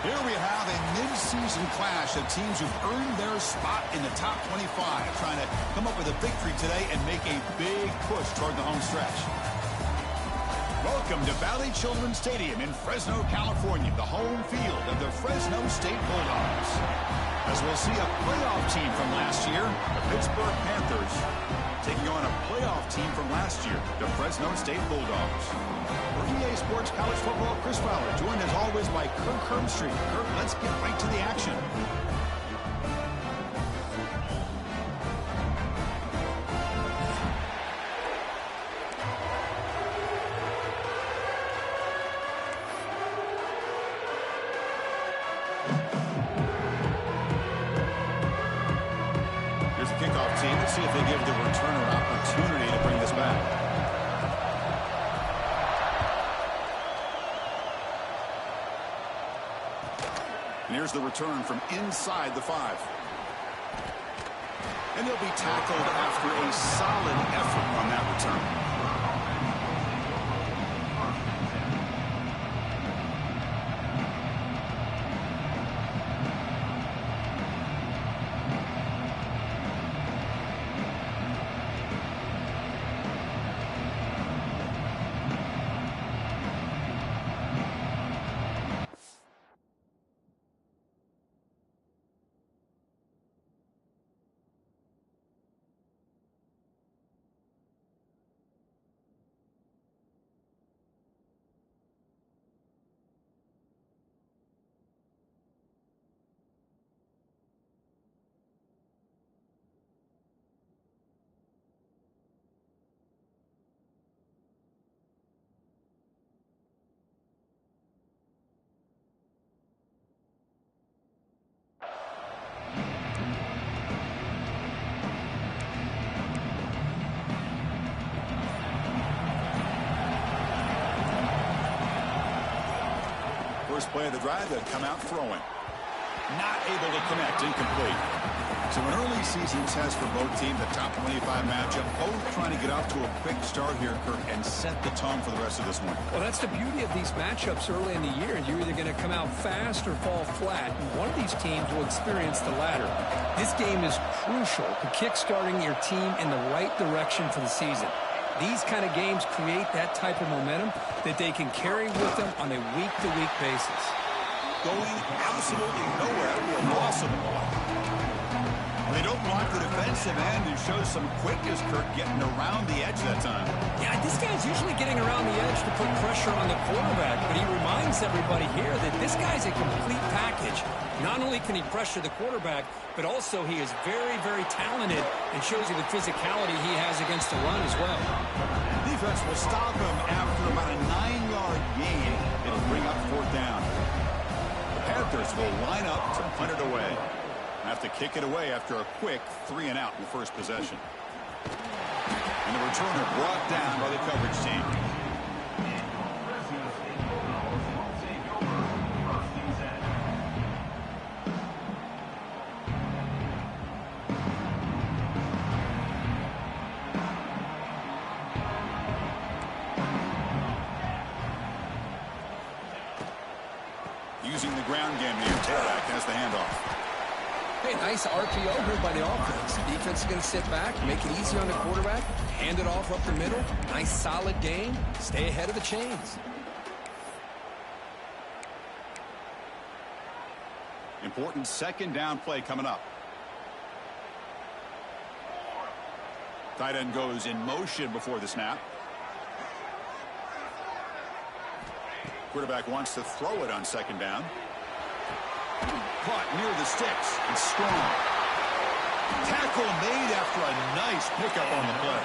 Here we have a mid-season clash of teams who've earned their spot in the top 25, trying to come up with a victory today and make a big push toward the home stretch. Welcome to Valley Children's Stadium in Fresno, California, the home field of the Fresno State Bulldogs. As we'll see a playoff team from last year, the Pittsburgh Panthers, taking on a playoff team from last year, the Fresno State Bulldogs. For EA Sports College Football, Chris Fowler, joined as always by Kirk Herbstreit. Kirk, let's get right to the action. Here's the kickoff team. Let's see if they give the returner an opportunity to bring this back. And here's the return from inside the 5. And they'll be tackled after a solid effort on that return. First play of the drive, they'll come out throwing. Not able to connect, incomplete. So an early season test for both teams, the top 25 matchup, both trying to get off to a quick start here, Kirk, and set the tone for the rest of this one. Well, that's the beauty of these matchups early in the year. You're either going to come out fast or fall flat, and one of these teams will experience the latter. This game is crucial to kick-starting your team in the right direction for the season. These kind of games create that type of momentum that they can carry with them on a week-to-week basis. Going absolutely nowhere to a loss of the ball. They don't block the defensive end and show some quickness, Kirk, getting around the edge that time. Yeah, this guy's usually getting around the edge to put pressure on the quarterback, but he reminds everybody here that this guy's a complete package. Not only can he pressure the quarterback, but also he is very, very talented and shows you the physicality he has against the run as well. Defense will stop him after about a 9-yard gain. It'll bring up 4th down. The Panthers will line up to punt it away. Have to kick it away after a quick 3-and-out in the first possession. And the returner brought down by the coverage team. Using the ground game here, Taylor has the handoff. Hey, nice RPO here by the offense. The defense is going to sit back, make it easy on the quarterback, hand it off up the middle. Nice, solid game. Stay ahead of the chains. Important 2nd down play coming up. Tight end goes in motion before the snap. Quarterback wants to throw it on 2nd down. Caught near the sticks and strong. Tackle made after a nice pickup on the play.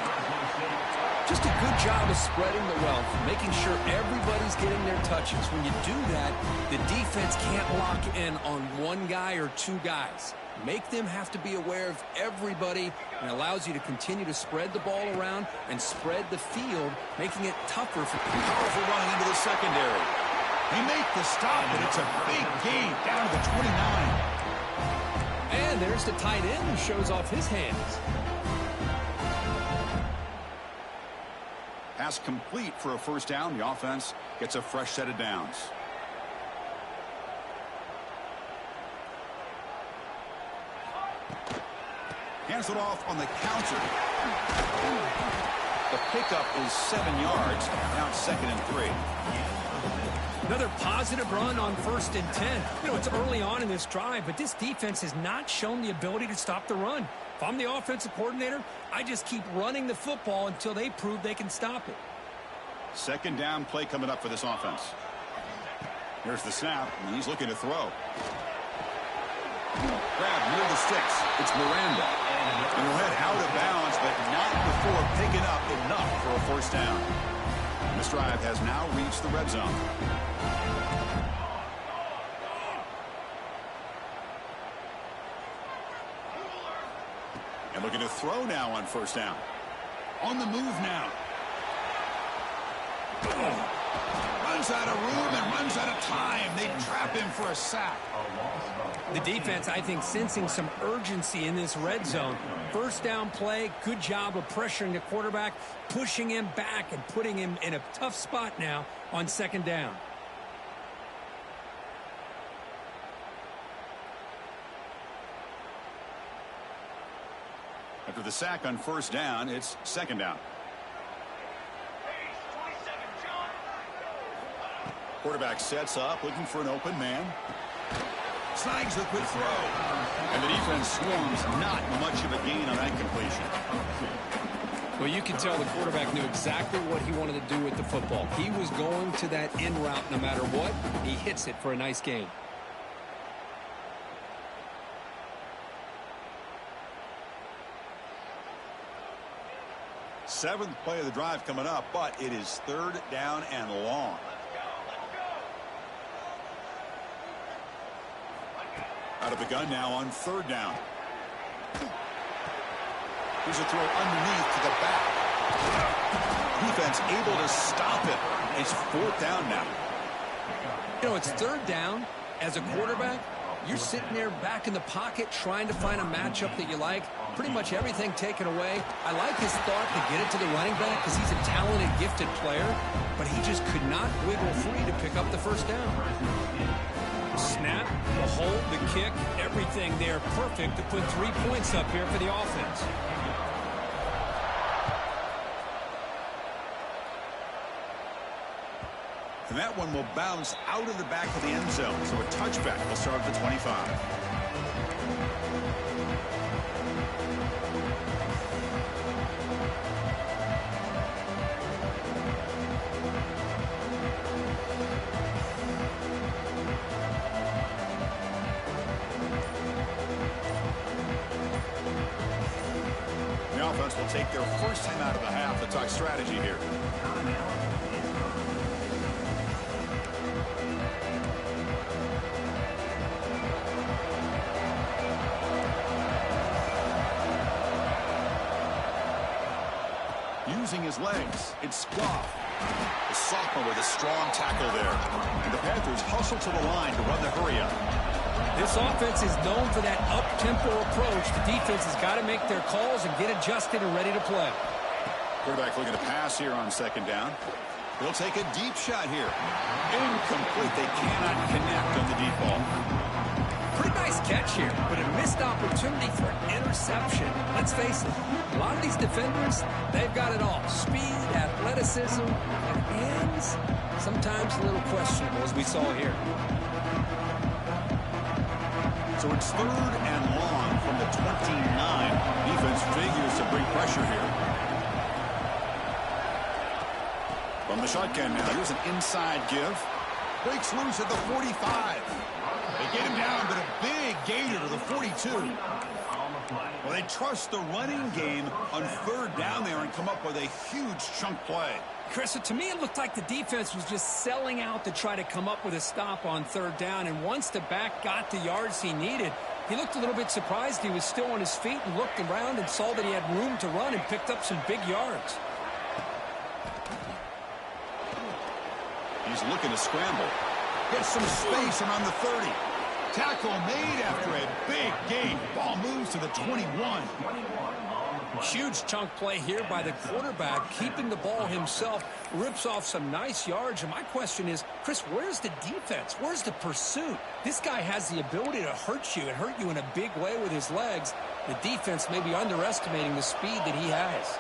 Just a good job of spreading the wealth, making sure everybody's getting their touches. When you do that, the defense can't lock in on one guy or two guys. Make them have to be aware of everybody, and allows you to continue to spread the ball around and spread the field, making it tougher for powerful running into the secondary. They make the stop, and it's a big gain down to the 29. And there's the tight end who shows off his hands. Pass complete for a 1st down. The offense gets a fresh set of downs. Hands it off on the counter. The pickup is 7 yards. Now it's 2nd and 3. Another positive run on 1st and 10. You know, it's early on in this drive, but this defense has not shown the ability to stop the run. If I'm the offensive coordinator, I just keep running the football until they prove they can stop it. 2nd down play coming up for this offense. Here's the snap, and he's looking to throw. Grab near the sticks. It's Miranda. And he'll head out of bounds, but not before picking up enough for a 1st down. This drive has now reached the red zone. And looking to throw now on 1st down. On the move now. Runs out of room and runs out of time. They trap him for a sack. The defense, I think, sensing some urgency in this red zone. 1st down play, good job of pressuring the quarterback, pushing him back and putting him in a tough spot now on 2nd down. After the sack on 1st down, it's 2nd down. Quarterback sets up, looking for an open man. Snags the quick throw. And the defense swarms. Not much of a gain on that completion. Well, you can tell the quarterback knew exactly what he wanted to do with the football. He was going to that in route no matter what. He hits it for a nice gain. Seventh play of the drive coming up, but it is 3rd down and long. Out of the gun now on 3rd down. Here's a throw underneath to the back. Defense able to stop it. It's 4th down now. You know, it's 3rd down. As a quarterback, you're sitting there back in the pocket trying to find a matchup that you like. Pretty much everything taken away. I like his thought to get it to the running back because he's a talented, gifted player, but he just could not wiggle free to pick up the 1st down. Snap, the hold, the kick, everything there perfect to put 3 points up here for the offense. And that one will bounce out of the back of the end zone. So a touchback will start at the 25. The offense will take their 1st time out of the half to talk strategy here. Using his legs, it's Goff. The sophomore with a strong tackle there. And the Panthers hustle to the line to run the hurry-up. This offense is known for that up-tempo approach. The defense has got to make their calls and get adjusted and ready to play. Quarterback looking to pass here on 2nd down. They'll take a deep shot here. Incomplete. They cannot connect on the deep ball. Pretty nice catch here, but a missed opportunity for an interception. Let's face it, a lot of these defenders, they've got it all. Speed, athleticism, and hands, sometimes a little questionable, as we saw here. So it's 3rd and long from the 29. Defense figures to bring pressure here. From the shotgun now, here's an inside give. Breaks loose at the 45. They get him down, but a big gainer to the 42. Well, they trust the running game on 3rd down there and come up with a huge chunk play. Chris, to me, it looked like the defense was just selling out to try to come up with a stop on 3rd down. And once the back got the yards he needed, he looked a little bit surprised. He was still on his feet and looked around and saw that he had room to run and picked up some big yards. He's looking to scramble. Gets some space around the 30. Tackle made after a big gain. Ball moves to the 21. Huge chunk play here by the quarterback, keeping the ball himself, rips off some nice yards. And my question is, Chris, where's the defense? Where's the pursuit? This guy has the ability to hurt you and hurt you in a big way with his legs. The defense may be underestimating the speed that he has.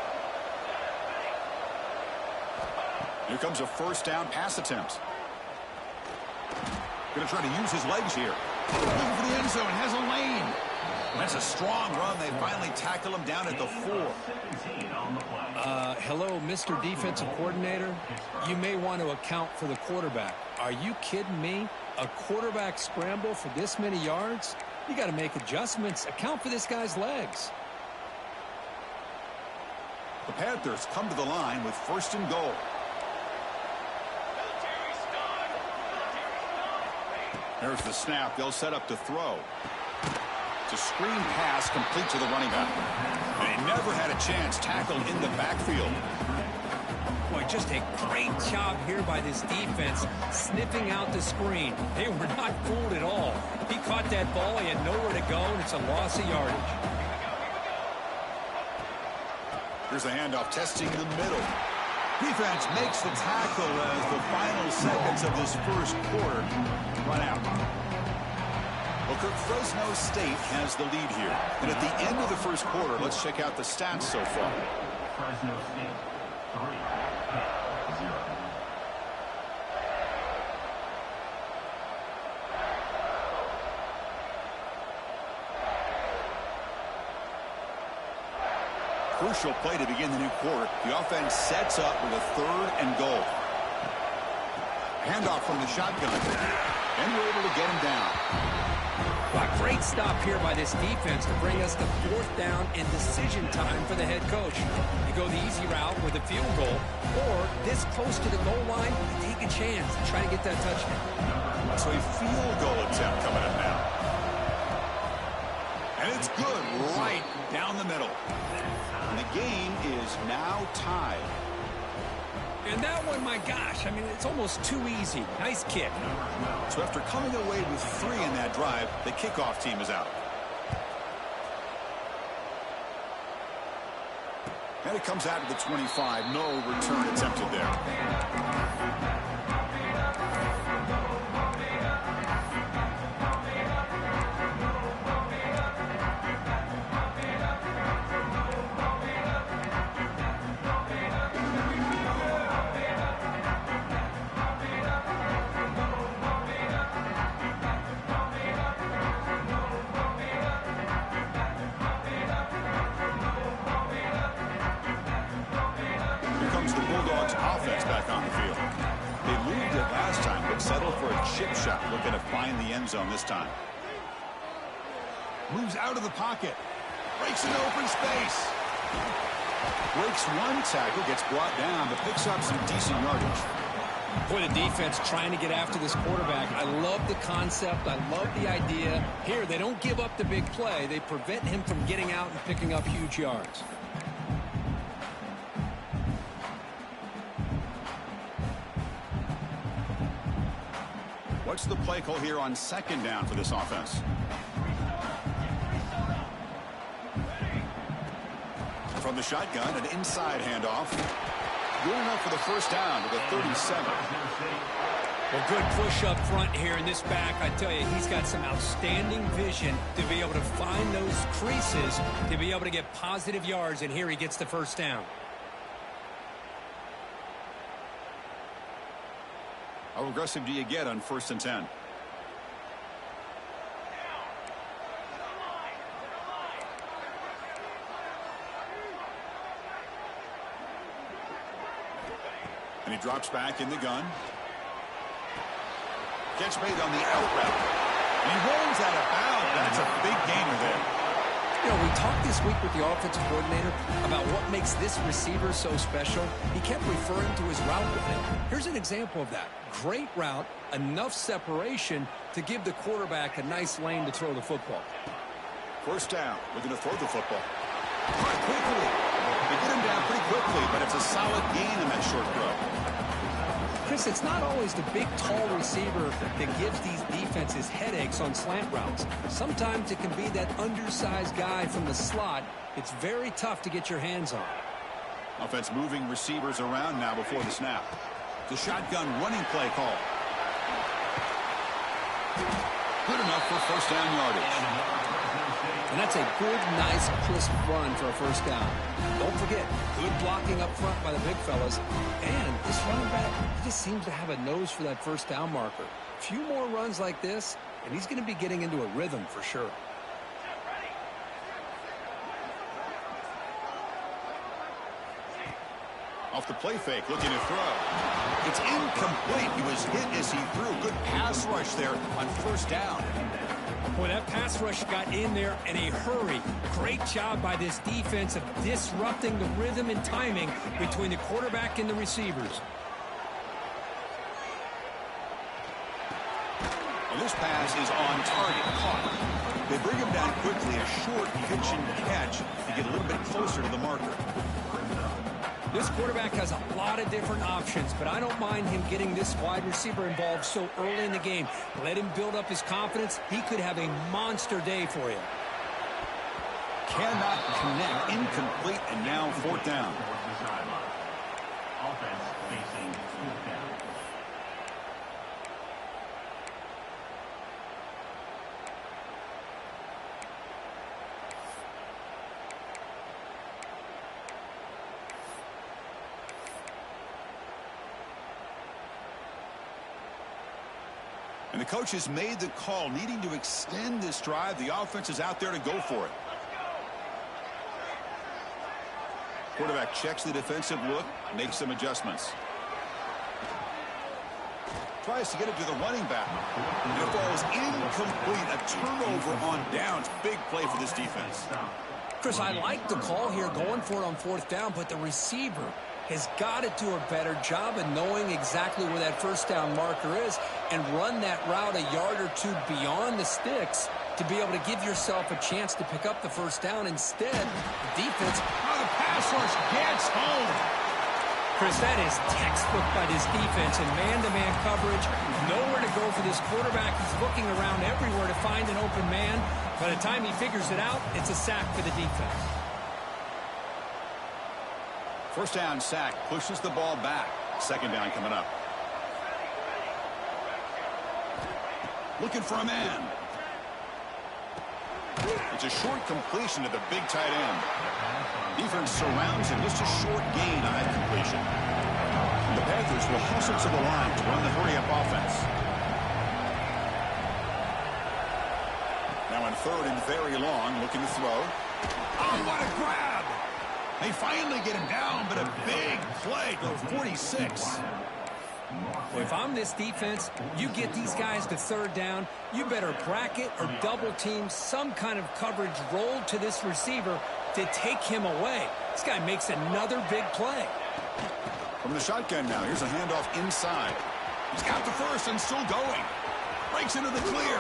Here comes a first down pass attempt. Going to try to use his legs here. Looking for the end zone, has a lane. That's a strong run. They finally tackle him down at the 4. Hello, Mr. Defensive Coordinator. You may want to account for the quarterback. Are you kidding me? A quarterback scramble for this many yards? You got to make adjustments. Account for this guy's legs. The Panthers come to the line with 1st and goal. There's the snap. They'll set up to throw. It's a screen pass complete to the running back. And he never had a chance tackled in the backfield. Boy, just a great job here by this defense, sniffing out the screen. They were not fooled at all. He caught that ball. He had nowhere to go, and it's a loss of yardage. Here's a handoff, testing the middle. Defense makes the tackle as the final seconds of this first quarter run out. Well, Fresno State has the lead here. And at the end of the first quarter, let's check out the stats so far. Fresno State, 3, 0. Crucial play to begin the new quarter. The offense sets up with a 3rd and goal. Handoff from the shotgun. And we're able to get him down. A great stop here by this defense to bring us to 4th down and decision time for the head coach. You go the easy route with a field goal, or this close to the goal line, you take a chance and try to get that touchdown. So a field goal attempt coming up now. And it's good right down the middle. And the game is now tied. And that one, my gosh, I mean, it's almost too easy. Nice kick. So after coming away with 3 in that drive, the kickoff team is out. And it comes out to the 25. No return attempted there. Chip shot, looking to find the end zone this time. Moves out of the pocket. Breaks into open space. Breaks one tackle, gets brought down, but picks up some decent yardage. Boy, the defense trying to get after this quarterback. I love the concept. I love the idea. Here, they don't give up the big play. They prevent him from getting out and picking up huge yards. What's the play call here on 2nd down for this offense? From the shotgun, an inside handoff. Good enough for the first down to the 37. Well, good push up front here in this back. I tell you, he's got some outstanding vision to be able to find those creases, to be able to get positive yards, and here he gets the first down. How aggressive do you get on 1st and 10? And he drops back in the gun. Catch made on the out route. And he rolls out of bounds. That's a big gainer there. You know, we talked this week with the offensive coordinator about what makes this receiver so special. He kept referring to his route running. Here's an example of that. Great route, enough separation to give the quarterback a nice lane to throw the football. First down. We're going to throw the football. Quite quickly. They get him down pretty quickly, but it's a solid gain in that short throw. Chris, it's not always the big, tall receiver that gives these defenses headaches on slant routes. Sometimes it can be that undersized guy from the slot. It's very tough to get your hands on. Offense moving receivers around now before the snap. The shotgun running play call. Good enough for first down yardage. And that's a good, nice, crisp run for a first down. Don't forget, good blocking up front by the big fellas. And this running back, he just seems to have a nose for that first down marker. A few more runs like this, and he's going to be getting into a rhythm for sure. Off the play fake, looking to throw. It's incomplete. He was hit as he threw. Good pass rush there on first down. Boy, that pass rush got in there in a hurry. Great job by this defense of disrupting the rhythm and timing between the quarterback and the receivers. Well, this pass is on target, caught. They bring him down quickly, a short pitch and catch to get a little bit closer to the marker. This quarterback has a lot of different options, but I don't mind him getting this wide receiver involved so early in the game. Let him build up his confidence. He could have a monster day for you. Cannot connect, incomplete, and now fourth down. Offense facing fourth down. And the coach has made the call, needing to extend this drive. The offense is out there to go for it. Quarterback checks the defensive look, makes some adjustments. Tries to get it to the running back. And it falls incomplete. A turnover on downs. Big play for this defense. Chris, I like the call here, going for it on fourth down, but the receiver has got to do a better job of knowing exactly where that first down marker is and run that route a yard or two beyond the sticks to be able to give yourself a chance to pick up the first down. Instead, the defense, the pass rush gets home. Chris, that is textbook by this defense in man-to-man coverage. Nowhere to go for this quarterback. He's looking around everywhere to find an open man. By the time he figures it out, it's a sack for the defense. First down sack, pushes the ball back. Second down coming up. Looking for a man. It's a short completion to the big tight end. Defense surrounds him. Just a short gain on that completion. And the Panthers will hustle to the line to run the hurry-up offense. Now on third and very long, looking to throw. Oh, what a grab! They finally get him down, but a big play to 46. Well, if I'm this defense, you get these guys to third down, you better bracket or double team some kind of coverage roll to this receiver to take him away. This guy makes another big play. From the shotgun now, here's a handoff inside. He's got the first and still going. Breaks into the clear.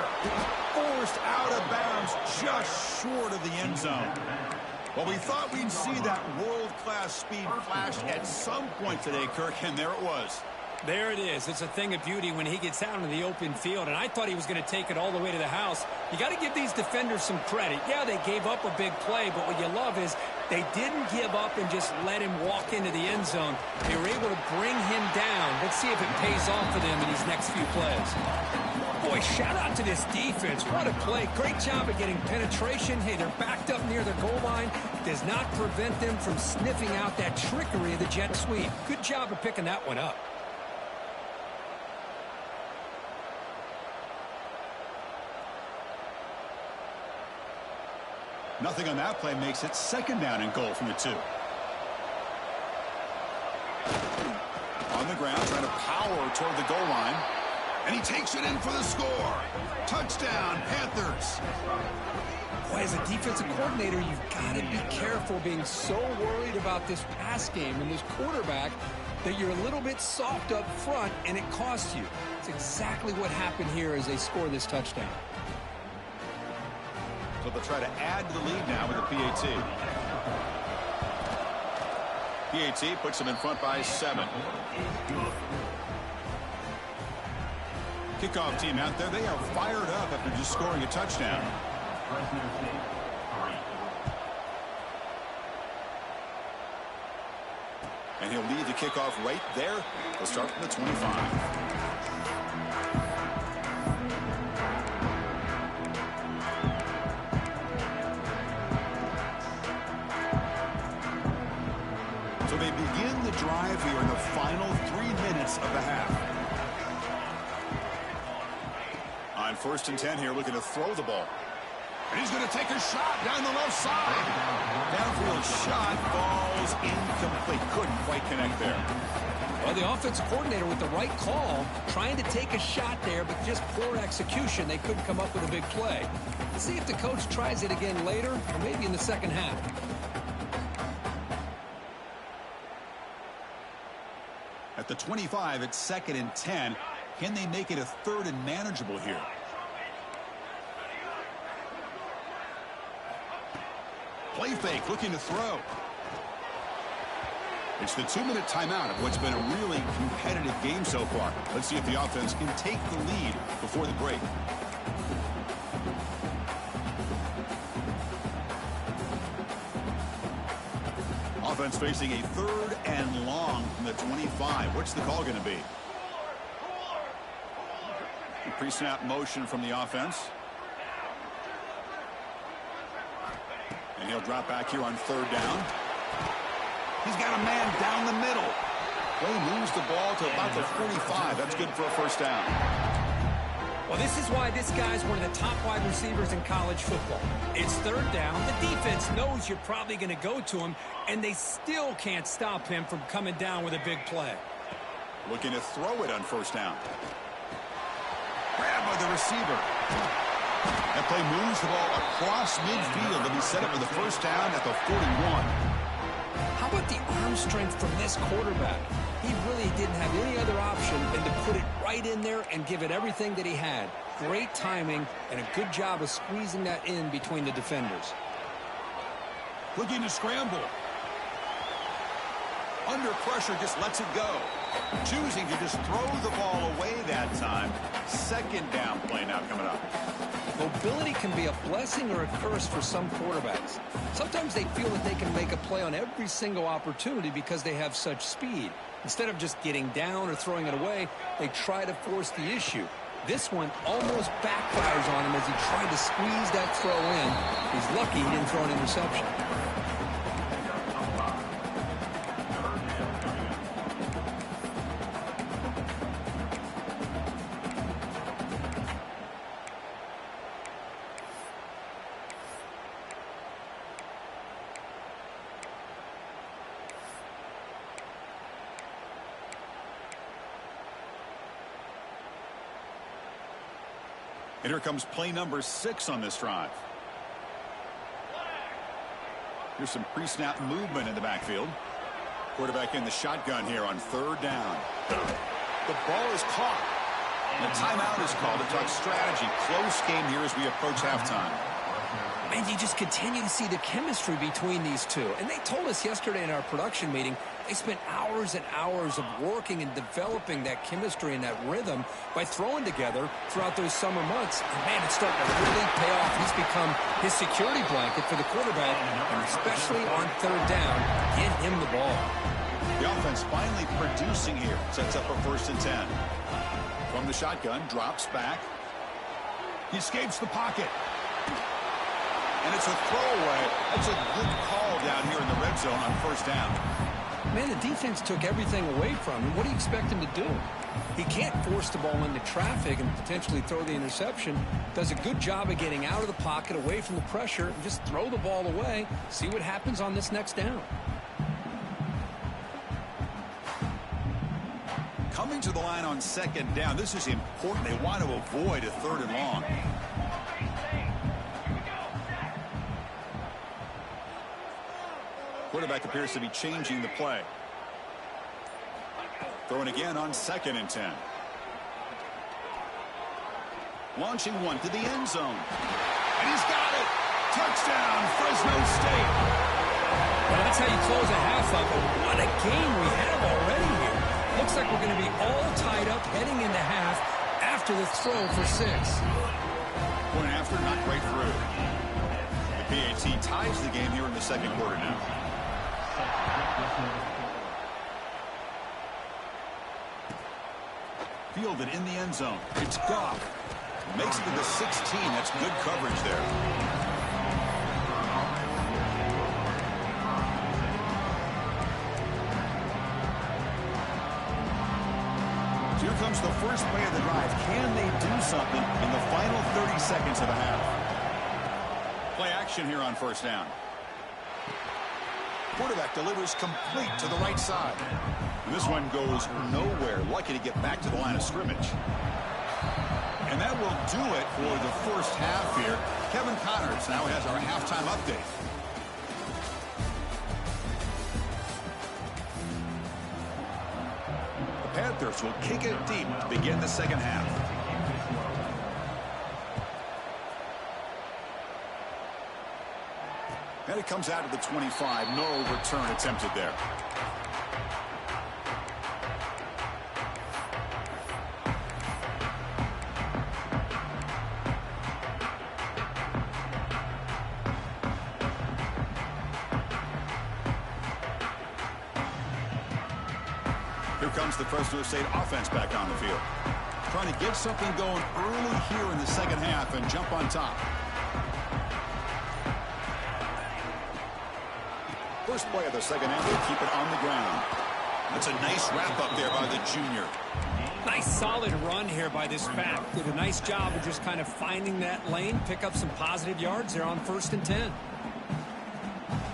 Forced out of bounds just short of the end zone. Well, we thought we'd see that world-class speed flash at some point today, Kirk, and there it was. There it is. It's a thing of beauty when he gets out in the open field, and I thought he was going to take it all the way to the house. You got to give these defenders some credit. Yeah, they gave up a big play, but what you love is they didn't give up and just let him walk into the end zone. They were able to bring him down. Let's see if it pays off for them in these next few plays. Boy, shout out to this defense. What a play. Great job of getting penetration. Hey, they're backed up near their goal line. Does not prevent them from sniffing out that trickery of the jet sweep. Good job of picking that one up. Nothing on that play makes it second down and goal from the 2. On the ground, trying to power toward the goal line. And he takes it in for the score. Touchdown, Panthers. Boy, as a defensive coordinator, you've got to be careful being so worried about this pass game and this quarterback that you're a little bit soft up front and it costs you. It's exactly what happened here as they score this touchdown. So they'll try to add to the lead now with a PAT. PAT puts them in front by 7. Kickoff team out there, they are fired up after just scoring a touchdown. Fresno State, 3. And he'll lead the kickoff right there. He'll start from the 25. So they begin the drive here in the final 3 minutes of the half. On 1st and 10 here, looking to throw the ball. And he's going to take a shot down the left side. Downfield shot falls incomplete. Couldn't quite connect there. Well, the offensive coordinator with the right call, trying to take a shot there, but just poor execution. They couldn't come up with a big play. Let's see if the coach tries it again later, or maybe in the second half. At the 25, it's 2nd and 10. Can they make it a 3rd and manageable here? Play fake, looking to throw. It's the 2-minute timeout of what's been a really competitive game so far. Let's see if the offense can take the lead before the break. Offense facing a 3rd and long from the 25. What's the call going to be? Pre-snap motion from the offense. And he'll drop back here on 3rd down. He's got a man down the middle. Well, he moves the ball to about the 45. That's good for a 1st down. Well, this is why this guy's one of the top wide receivers in college football. It's 3rd down. The defense knows you're probably going to go to him, and they still can't stop him from coming down with a big play. Looking to throw it on 1st down. Grabbed by the receiver. That play moves the ball across midfield to be set up for the 1st down at the 41. How about the arm strength from this quarterback? He really didn't have any other option than to put it right in there and give it everything that he had. Great timing and a good job of squeezing that in between the defenders. Looking to scramble. Under pressure, just lets it go. Choosing to just throw the ball away that time. 2nd down play now coming up. Mobility can be a blessing or a curse for some quarterbacks. Sometimes they feel that they can make a play on every single opportunity because they have such speed. Instead of just getting down or throwing it away, they try to force the issue. This one almost backfires on him as he tried to squeeze that throw in. He's lucky he didn't throw an interception. And here comes play number 6 on this drive. Here's some pre-snap movement in the backfield. Quarterback in the shotgun here on 3rd down. The ball is caught. And a timeout is called to talk strategy. Close game here as we approach halftime. And you just continue to see the chemistry between these two. And they told us yesterday in our production meeting, they spent hours and hours of working and developing that chemistry and that rhythm by throwing together throughout those summer months. And, man, it's starting to really pay off. He's become his security blanket for the quarterback, and especially on 3rd down, get him the ball. The offense finally producing here. Sets up a 1st and 10. From the shotgun, drops back. He escapes the pocket. And it's a throwaway. That's a good call down here in the red zone on 1st down. Man, the defense took everything away from him. What do you expect him to do? He can't force the ball into traffic and potentially throw the interception. Does a good job of getting out of the pocket, away from the pressure, and just throw the ball away. See what happens on this next down. Coming to the line on 2nd down. This is important. They want to avoid a 3rd and long. Quarterback appears to be changing the play. Throwing again on 2nd and 10. Launching one to the end zone. And he's got it. Touchdown, Fresno State. Well, that's how you close a half of it. What a game we have already here. Looks like we're going to be all tied up heading into half after after the throw for 6. Point after, not quite through. The PAT ties the game here in the second quarter now. Fielded in the end zone. It's Goff. Makes it to the 16. That's good coverage there. Here comes the first play of the drive. Can they do something in the final 30 seconds of the half? Play action here on first down. Quarterback delivers complete to the right side. And this one goes nowhere. Lucky to get back to the line of scrimmage. And that will do it for the first half here. Kevin Connors now has our halftime update. The Panthers will kick it deep to begin the second half. And it comes out to the 25. No return attempted there. Here comes the Fresno State offense back on the field. Trying to get something going early here in the second half and jump on top. First play of the second half, they keep it on the ground. That's a nice wrap-up there by the junior. Nice solid run here by this back. Did a nice job of just kind of finding that lane, pick up some positive yards there on 1st and 10.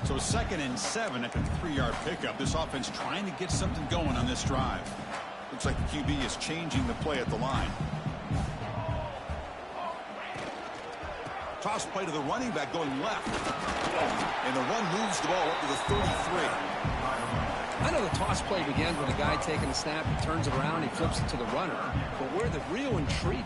So 2nd and 7 at the 3-yard pickup. This offense trying to get something going on this drive. Looks like the QB is changing the play at the line. Toss play to the running back going left. And the run moves the ball up to the 33. I know the toss play begins with a guy taking a snap, he turns around, he flips it to the runner. But where the real intrigue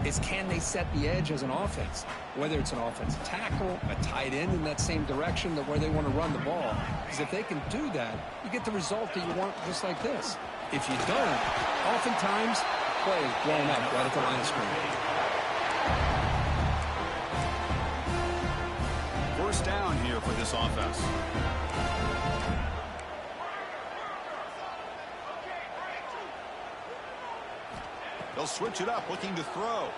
is can they set the edge as an offense? Whether it's an offensive tackle, a tight end in that same direction that where they want to run the ball. Because if they can do that, you get the result that you want just like this. If you don't, oftentimes, play is blown up right at the line of scrimmage. First down here for this offense. They'll switch it up, looking to throw.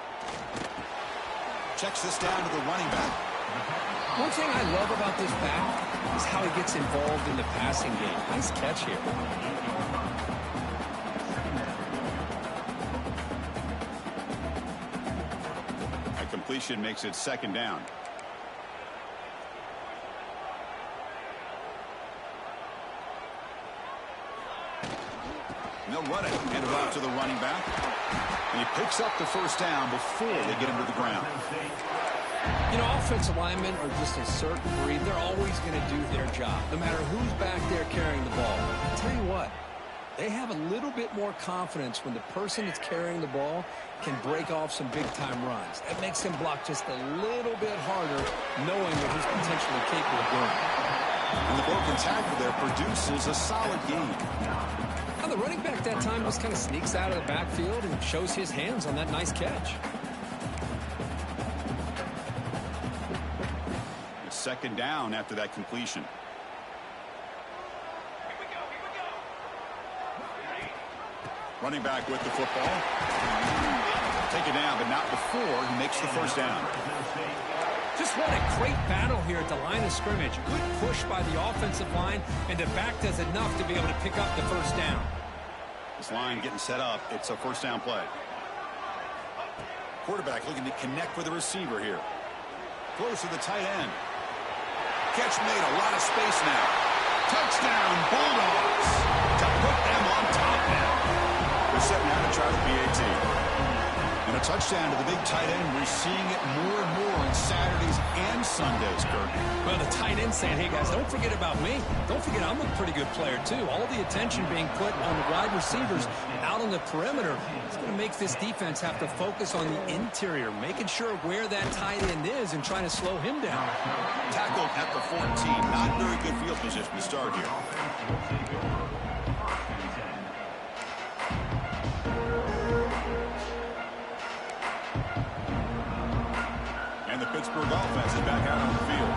Checks this down to the running back. One thing I love about this back is how he gets involved in the passing game. Nice catch here. A completion makes it 2nd down. They'll run it, hand it off to the running back. And he picks up the first down before they get him to the ground. You know, offensive linemen are just a certain breed. They're always going to do their job, no matter who's back there carrying the ball. I'll tell you what, they have a little bit more confidence when the person that's carrying the ball can break off some big-time runs. That makes him block just a little bit harder, knowing that he's potentially capable of doing it. And the broken tackle there produces a solid gain. Now, the running back that time just kind of sneaks out of the backfield and shows his hands on that nice catch. It's 2nd down after that completion. Running back with the football. Take it down, but not before he makes the first down. Just what a great battle here at the line of scrimmage. Good push by the offensive line, and the back does enough to be able to pick up the first down. This line getting set up. It's a first down play. Quarterback looking to connect with the receiver here. Throws to the tight end. Catch made, a lot of space now. Touchdown, Bulldogs, to put them on top now. They're setting out to try the PAT. And a touchdown to the big tight end. We're seeing it more and more on Saturdays and Sundays, Kirk. Well, the tight end saying, hey, guys, don't forget about me. Don't forget I'm a pretty good player, too. All the attention being put on the wide receivers out on the perimeter. It's going to make this defense have to focus on the interior, making sure where that tight end is and trying to slow him down. Tackled at the 14. Not very good field position to start here. Pittsburgh offense is back out on the field.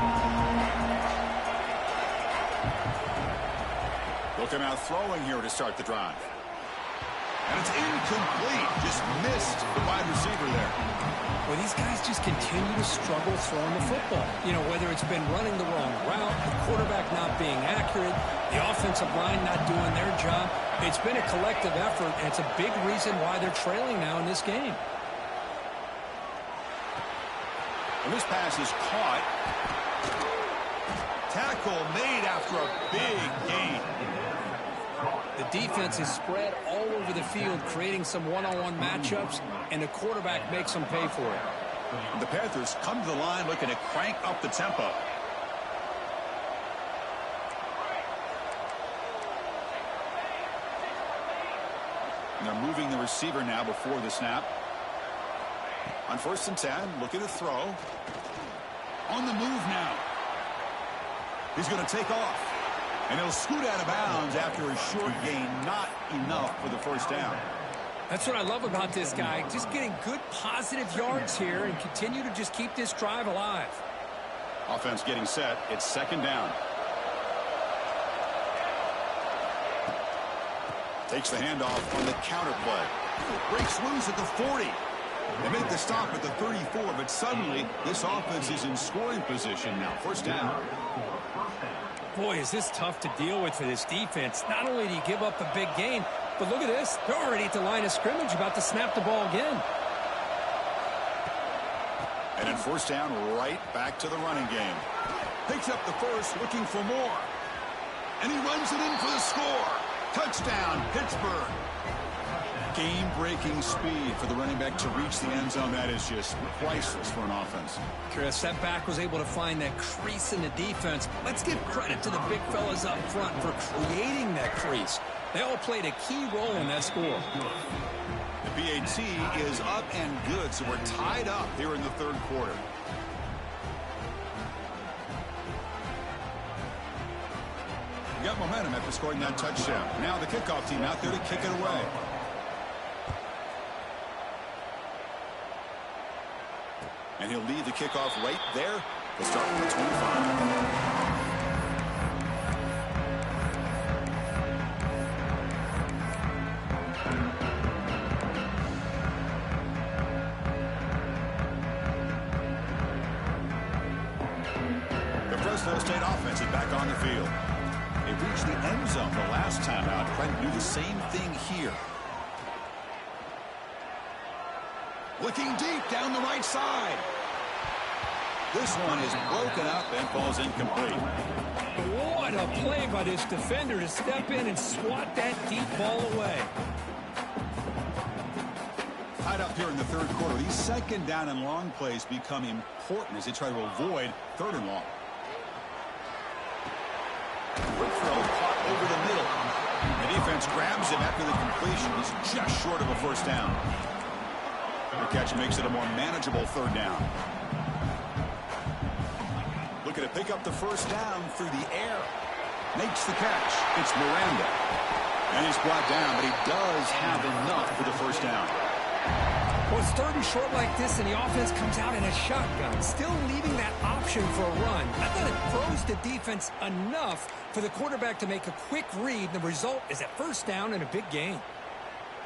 They'll come out throwing here to start the drive. And it's incomplete. Just missed the wide receiver there. Well, these guys just continue to struggle throwing the football. You know, whether it's been running the wrong route, the quarterback not being accurate, the offensive line not doing their job. It's been a collective effort, and it's a big reason why they're trailing now in this game. And this pass is caught. Tackle made after a big gain. The defense is spread all over the field, creating some one-on-one matchups, and the quarterback makes them pay for it. And the Panthers come to the line looking to crank up the tempo. And they're moving the receiver now before the snap. On 1st and 10, looking to throw. On the move now. He's going to take off. And he'll scoot out of bounds after a short gain. Not enough for the first down. That's what I love about this guy. Just getting good positive yards here and continue to just keep this drive alive. Offense getting set. It's 2nd down. Takes the handoff on the counter play. Breaks loose at the 40. They make the stop at the 34, but suddenly this offense is in scoring position now. 1st down. Boy, is this tough to deal with for this defense. Not only do you give up a big gain, but look at this. They're already at the line of scrimmage, about to snap the ball again. And then 1st down, right back to the running game. Picks up the first, looking for more. And he runs it in for the score. Touchdown, Pittsburgh. Game-breaking speed for the running back to reach the end zone. That is just priceless for an offense. Chris, that back was able to find that crease in the defense. Let's give credit to the big fellas up front for creating that crease. They all played a key role in that score. The PAT is up and good, so we're tied up here in the 3rd quarter. We got momentum after scoring that touchdown. Now the kickoff team out there to kick it away. And he'll lead the kickoff right there. We'll start with the 25. The Fresno State offense is back on the field. They reached the end zone the last time out. Trying to do the same thing here. Looking deep down the right side. This one is broken up and falls incomplete. What a play by this defender to step in and swat that deep ball away. Tied up here in the 3rd quarter. These 2nd down and long plays become important as they try to avoid 3rd and long. Quick throw caught over the middle. The defense grabs him after the completion. He's just short of a 1st down. The catch makes it a more manageable 3rd down. Looking to pick up the 1st down through the air. Makes the catch. It's Miranda. And he's brought down, but he does have enough for the 1st down. Well, it's 3rd and short like this, and the offense comes out in a shotgun, still leaving that option for a run. I thought it throws the defense enough for the quarterback to make a quick read. The result is a 1st down and a big gain.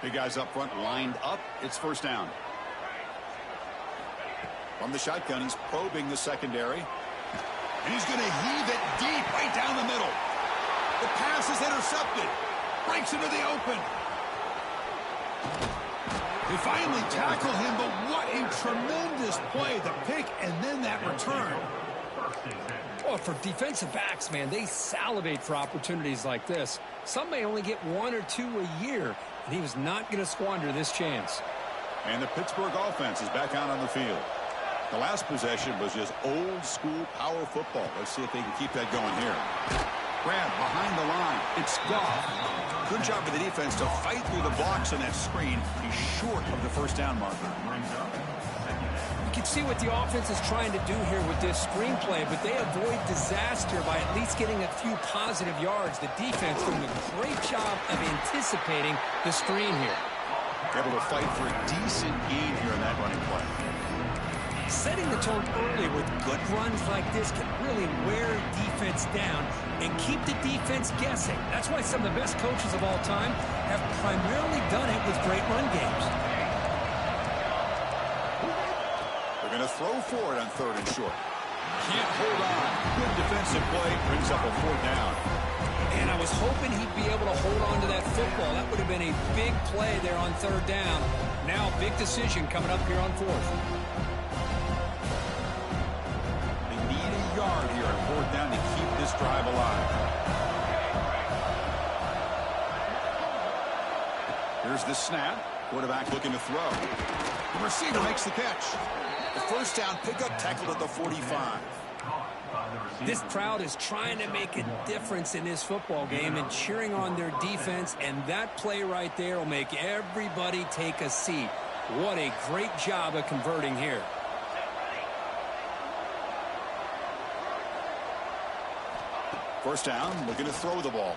Big guys up front lined up. It's 1st down. From the shotgun, he's probing the secondary. And he's going to heave it deep right down the middle. The pass is intercepted. Breaks into the open. They finally tackle him, but what a tremendous play. The pick and then that return. Well, for defensive backs, man, they salivate for opportunities like this. Some may only get 1 or 2 a year, and he was not going to squander this chance. And the Pittsburgh offense is back out on the field. The last possession was just old-school power football. Let's see if they can keep that going here. Grab behind the line. It's Goff. Good job for the defense to fight through the blocks on that screen. He's short of the 1st down marker. You can see what the offense is trying to do here with this screenplay, but they avoid disaster by at least getting a few positive yards. The defense doing a great job of anticipating the screen here. Able to fight for a decent gain here in that running play. Setting the tone early with good runs like this can really wear defense down and keep the defense guessing. That's why some of the best coaches of all time have primarily done it with great run games. They're going to throw for it on 3rd and short. Can't hold on. Good defensive play. Brings up a 4th down. And I was hoping he'd be able to hold on to that football. That would have been a big play there on 3rd down. Now, big decision coming up here on 4th. They need a yard here on 4th down to keep this drive alive. Here's the snap. Quarterback looking to throw. The receiver makes the catch. The 1st down pickup tackled at the 45. This crowd is trying to make a difference in this football game and cheering on their defense, and that play right there will make everybody take a seat. What a great job of converting here. First down, looking to throw the ball.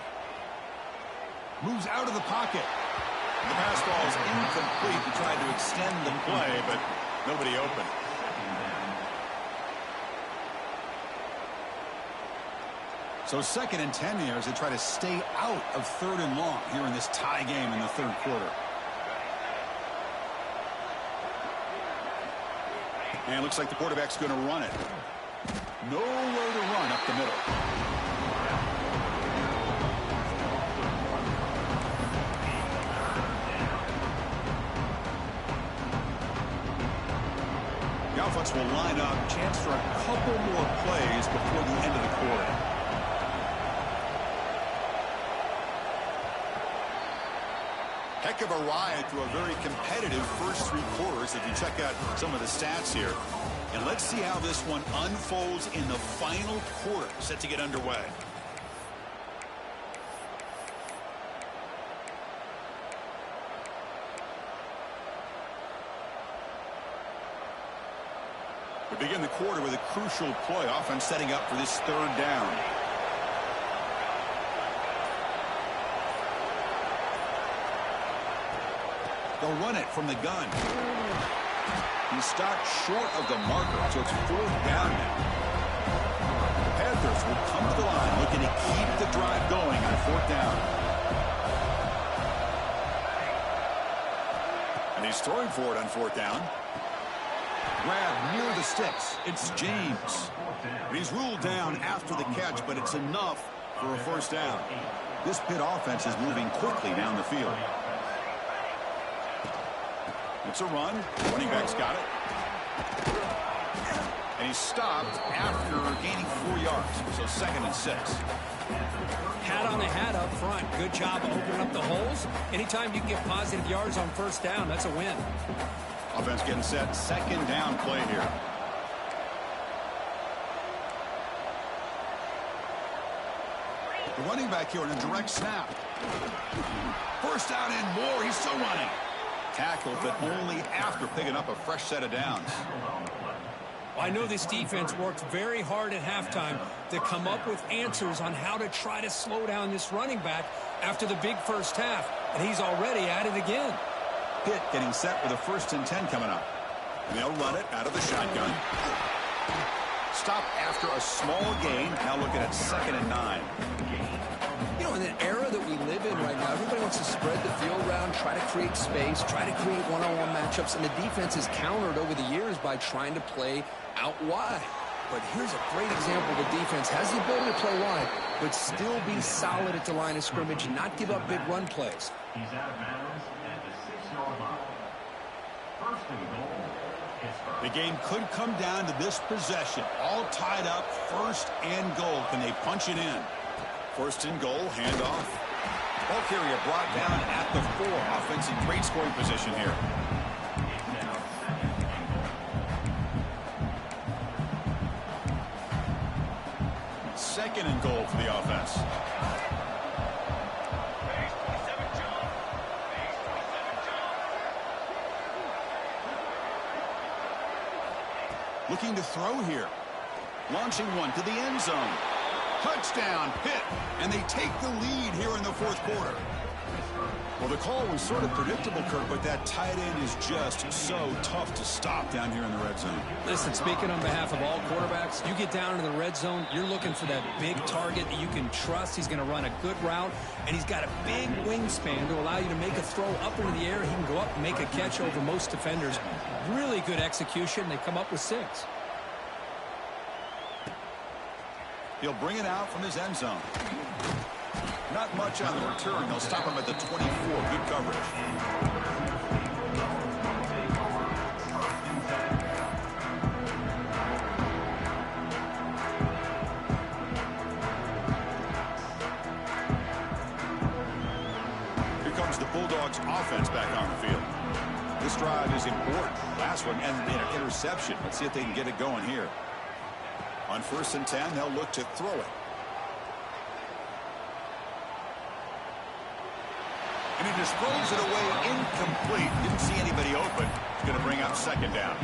Moves out of the pocket. The pass ball is incomplete. He tried to extend the play, but nobody open. So 2nd and 10 here as they try to stay out of 3rd and long here in this tie game in the 3rd quarter. And it looks like the quarterback's going to run it. Nowhere to run up the middle. The offense will line up. Chance for a couple more plays before the end of the quarter. Heck of a ride through a very competitive first 3 quarters if you check out some of the stats here. And let's see how this one unfolds in the final quarter set to get underway. We begin the quarter with a crucial play. Offense setting up for this 3rd down. They'll run it from the gun. He stopped short of the marker, so it's 4th down now. The Panthers will come to the line looking to keep the drive going on 4th down. And he's throwing for it on 4th down. Grab near the sticks. It's James. And he's ruled down after the catch, but it's enough for a 1st down. This Pitt offense is moving quickly down the field. It's a run. Running back's got it. And he's stopped after gaining 4 yards. So 2nd and 6. Hat on the hat up front. Good job of opening up the holes. Anytime you can get positive yards on 1st down, that's a win. Offense getting set. 2nd down play here. The running back here in a direct snap. 1st down and more. He's still running. Tackle, but only after picking up a fresh set of downs. Well, I know this defense worked very hard at halftime to come up with answers on how to try to slow down this running back after the big 1st half, and he's already at it again. Pitt getting set with a 1st and 10 coming up. And they'll run it out of the shotgun. Stop after a small gain. Now looking at 2nd and 9. You know, in the era that we live in right now, everybody wants to spread the field around, try to create space, try to create one-on-one matchups, and the defense is countered over the years by trying to play out wide. But here's a great example. The defense has the ability to play wide, but still be solid at the line of scrimmage and not give up big run plays. He's out of bounds at the 6-yard line. 1st and goal. The game could come down to this possession. All tied up, 1st and goal. Can they punch it in? 1st and goal, handoff. Ball carrier brought down at the 4. Offense in great scoring position here. Second and goal for the offense. Looking to throw here. Launching one to the end zone. Touchdown, Pitt. And they take the lead here in the 4th quarter. Well, the call was sort of predictable, Kurt, but that tight end is just so tough to stop down here in the red zone. Listen, speaking on behalf of all quarterbacks, you get down into the red zone, you're looking for that big target that you can trust. He's going to run a good route, and he's got a big wingspan to allow you to make a throw up into the air. He can go up and make a catch over most defenders. Really good execution. They come up with 6. He'll bring it out from his end zone. Not much on the return. They'll stop him at the 24. Good coverage. Here comes the Bulldogs offense back on the field. This drive is important. Last one and an interception. Let's see if they can get it going here. On 1st and 10, they'll look to throw it. And he just throws it away incomplete. Didn't see anybody open. He's going to bring up 2nd down.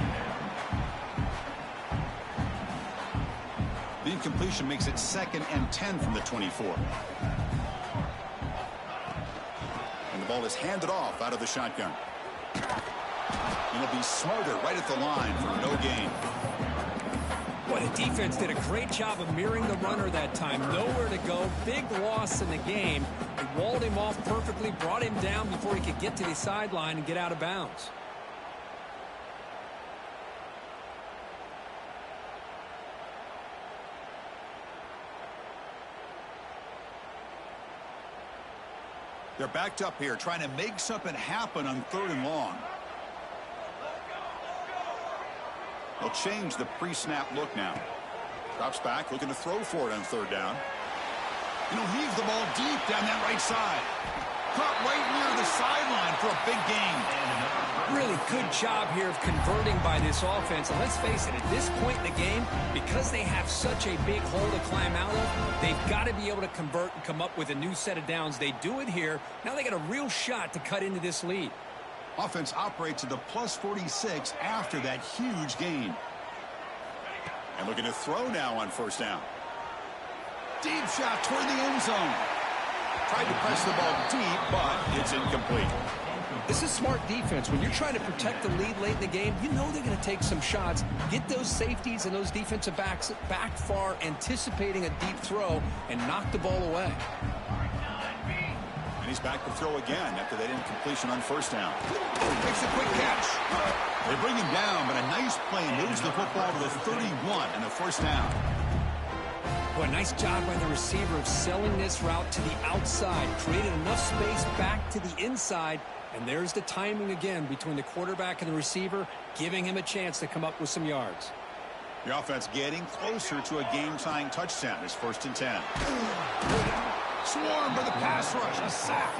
The incompletion makes it 2nd and 10 from the 24. And the ball is handed off out of the shotgun. And he'll be smarter right at the line for no gain. Boy, the defense did a great job of mirroring the runner that time. Nowhere to go. Big loss in the game. They walled him off perfectly, brought him down before he could get to the sideline and get out of bounds. They're backed up here, trying to make something happen on 3rd and long. They'll change the pre-snap look now. Drops back, looking to throw for it on 3rd down. And he'll heave the ball deep down that right side. Caught right near the sideline for a big gain. Really good job here of converting by this offense. And let's face it, at this point in the game, because they have such a big hole to climb out of, they've got to be able to convert and come up with a new set of downs. They do it here. Now they got a real shot to cut into this lead. Offense operates to the plus 46 after that huge gain. And looking to throw now on 1st down. Deep shot toward the end zone. Tried to press the ball deep, but it's incomplete. This is smart defense. When you're trying to protect the lead late in the game, you know they're going to take some shots, get those safeties and those defensive backs back far, anticipating a deep throw, and knock the ball away. And he's back to throw again after that incompletion on 1st down. Makes a quick catch. They bring him down, but a nice play moves the football to the 31 and a 1st down. Boy, nice job by the receiver of selling this route to the outside. Created enough space back to the inside. And there's the timing again between the quarterback and the receiver, giving him a chance to come up with some yards. The offense getting closer to a game-tying touchdown. It's 1st and 10. Swarmed by the pass rush. A sack.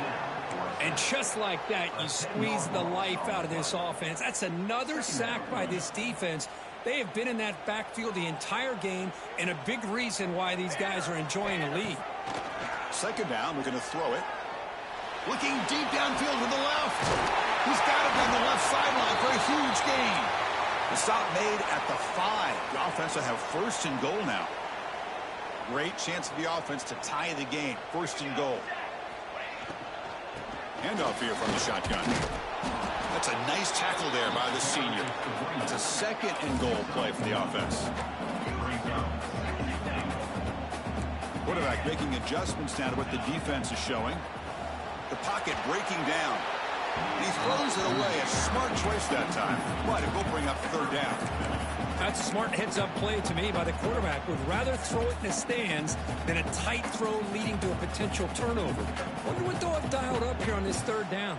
And just like that, you squeeze the life out of this offense. That's another sack by this defense. They have been in that backfield the entire game, and a big reason why these guys are enjoying a lead. 2nd down, we're going to throw it. Looking deep downfield to the left. He's got it on the left sideline for a huge gain. The stop made at the 5. The offense will have 1st and goal now. Great chance for the offense to tie the game. 1st and goal. Handoff here from the shotgun. That's a nice tackle there by the senior. That's a 2nd and goal play for the offense. Quarterback making adjustments now to what the defense is showing. The pocket breaking down. And he throws it away. A smart choice that time. But it will bring up 3rd down. That's a smart heads-up play to me by the quarterback. Would rather throw it in the stands than a tight throw leading to a potential turnover. Wonder what they'll have dialed up here on this 3rd down.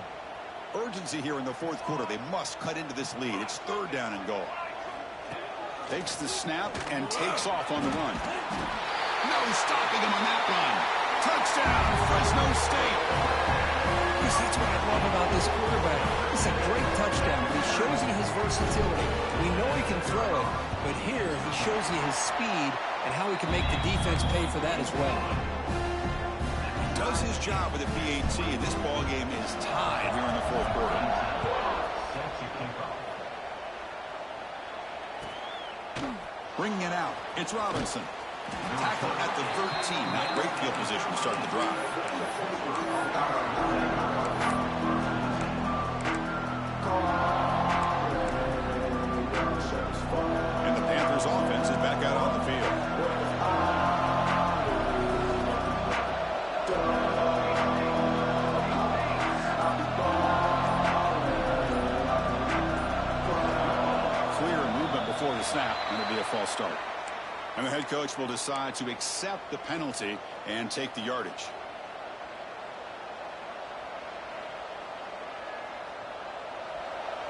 Urgency here in the 4th quarter. They must cut into this lead. It's 3rd down and goal. Takes the snap and takes off on the run. No stopping him on that run. Touchdown, Fresno State. That's what I love about this quarterback. It's a great touchdown, but he shows you his versatility. We know he can throw it, but here he shows you his speed and how he can make the defense pay for that as well. Does his job with a PAT, and this ball game is tied here in the 4th quarter. Bringing it out, it's Robinson. Tackle at the 13. Not great field position to start the drive. false start. And the head coach will decide to accept the penalty and take the yardage.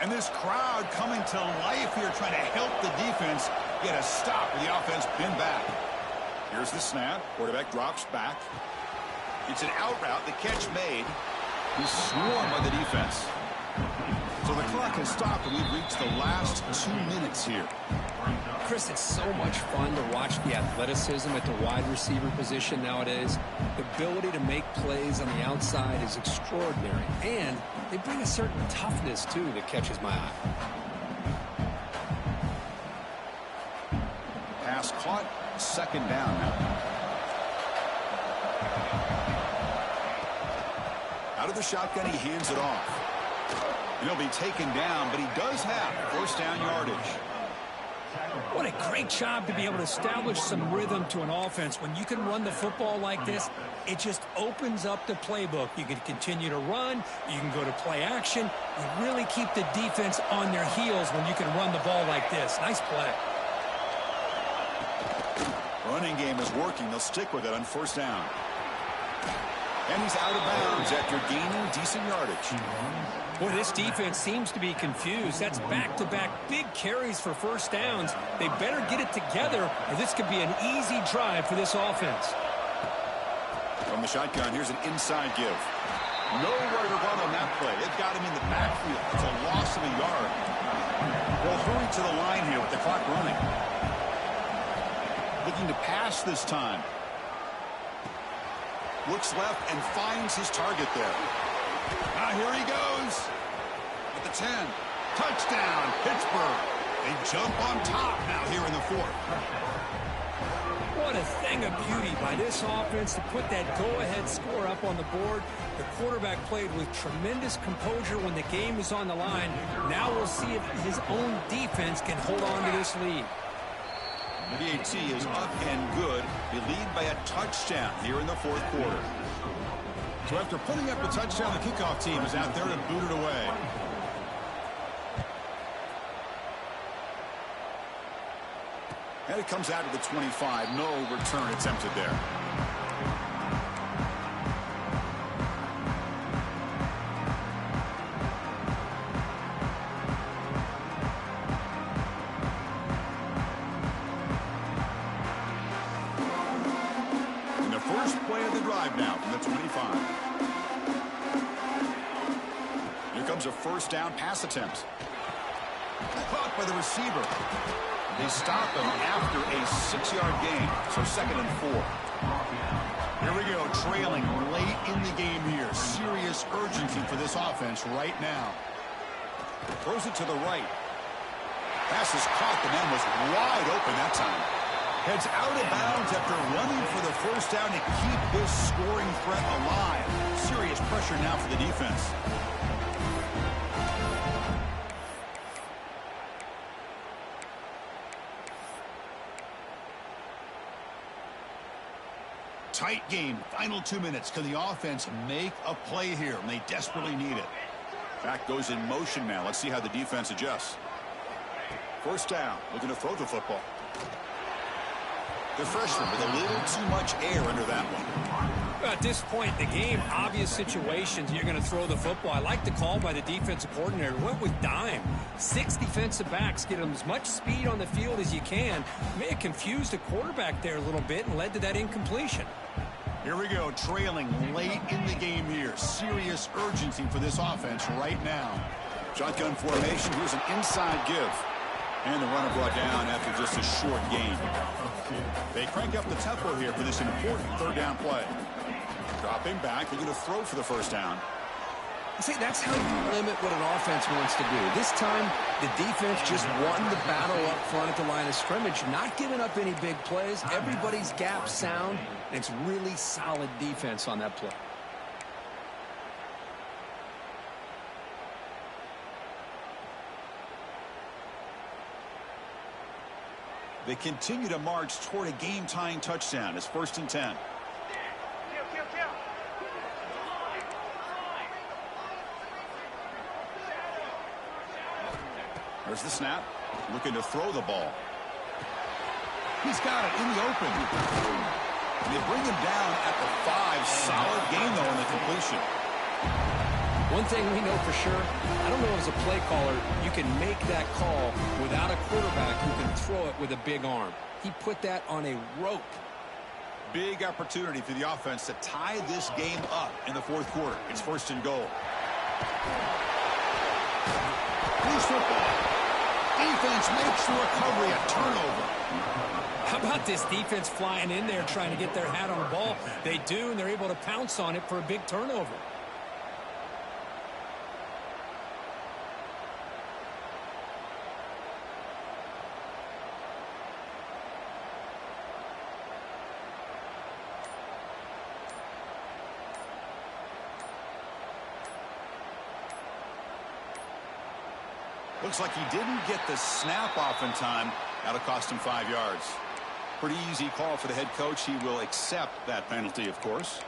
And this crowd coming to life here, trying to help the defense get a stop with the offense pinned back. Here's the snap. Quarterback drops back. It's an out route. The catch made. He's swarmed by the defense. So the clock has stopped, and we've reached the last 2 minutes here. Chris, it's so much fun to watch the athleticism at the wide receiver position nowadays. The ability to make plays on the outside is extraordinary, and they bring a certain toughness, too, that catches my eye. Pass caught, second down now. Out of the shotgun, he hands it off. And he'll be taken down, but he does have first down yardage. What a great job to be able to establish some rhythm to an offense. When you can run the football like this, it just opens up the playbook. You can continue to run. You can go to play action. You really keep the defense on their heels when you can run the ball like this. Nice play. Running game is working. They'll stick with it on first down. And he's out of bounds after gaining decent yardage. Boy, this defense seems to be confused. That's back-to-back big carries for first downs. They better get it together, or this could be an easy drive for this offense. From the shotgun, here's an inside give. Nowhere to run on that play. They've got him in the backfield. It's a loss of a yard. They'll hurry to the line here with the clock running. Looking to pass this time. Looks left and finds his target there. Now here he goes. At the 10. Touchdown, Pittsburgh. They jump on top now here in the fourth. What a thing of beauty by this offense to put that go-ahead score up on the board. The quarterback played with tremendous composure when the game was on the line. Now we'll see if his own defense can hold on to this lead. The AT is up and good. They lead by a touchdown here in the fourth quarter. So after putting up a touchdown, the kickoff team is out there to boot it away. And it comes out of the 25. No return attempted there. Now from the 25. Here comes a first down pass attempt. Caught by the receiver. They stop him after a 6-yard gain. So 2nd and 4. Here we go, trailing late in the game here. Serious urgency for this offense right now. Throws it to the right. Pass is caught. The man was wide open that time. Heads out of bounds after running for the first down to keep this scoring threat alive. Serious pressure now for the defense. Tight game. Final 2 minutes. Can the offense make a play here? And they desperately need it. Back goes in motion now. Let's see how the defense adjusts. First down. Looking to throw the football. The freshman with a little too much air under that one. At this point in the game, obvious situations, you're going to throw the football. I like the call by the defensive coordinator. Went with dime. 6 defensive backs. Get them as much speed on the field as you can. May have confused the quarterback there a little bit and led to that incompletion. Here we go, trailing late in the game here. Serious urgency for this offense right now. Shotgun formation. Here's an inside give. And the runner brought down after just a short gain. They crank up the tempo here for this important third down play. Dropping back, they're going to throw for the first down. See, that's how you limit what an offense wants to do. This time, the defense just won the battle up front at the line of scrimmage, not giving up any big plays. Everybody's gap sound, and it's really solid defense on that play. They continue to march toward a game-tying touchdown. It's 1st and 10. There's the snap. Looking to throw the ball. He's got it in the open. And they bring him down at the 5. Solid gain, though, in the completion. One thing we know for sure, I don't know as a play caller, you can make that call without a quarterback who can throw it with a big arm. He put that on a rope. Big opportunity for the offense to tie this game up in the fourth quarter. It's 1st and goal. Loose football. Defense makes the recovery a turnover. How about this defense flying in there trying to get their hat on the ball? They do, and they're able to pounce on it for a big turnover. Looks like he didn't get the snap off in time. That'll cost him 5 yards. Pretty easy call for the head coach. He will accept that penalty, of course.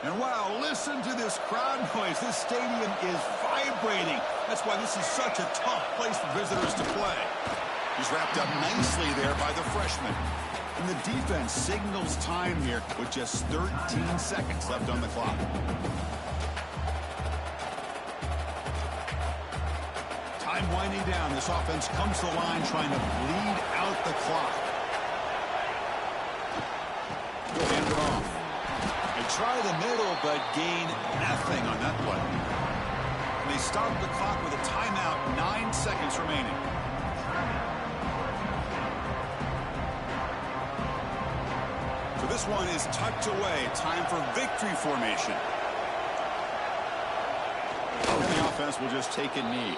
And wow, listen to this crowd noise. This stadium is vibrating. That's why this is such a tough place for visitors to play. He's wrapped up nicely there by the freshman. And the defense signals time here with just 13 seconds left on the clock. Time winding down. This offense comes to the line trying to bleed out the clock. Hand it off. They try the middle, but gain nothing on that play. And they start the clock with a timeout, 9 seconds remaining. So this one is tucked away. Time for victory formation. And the offense will just take a knee.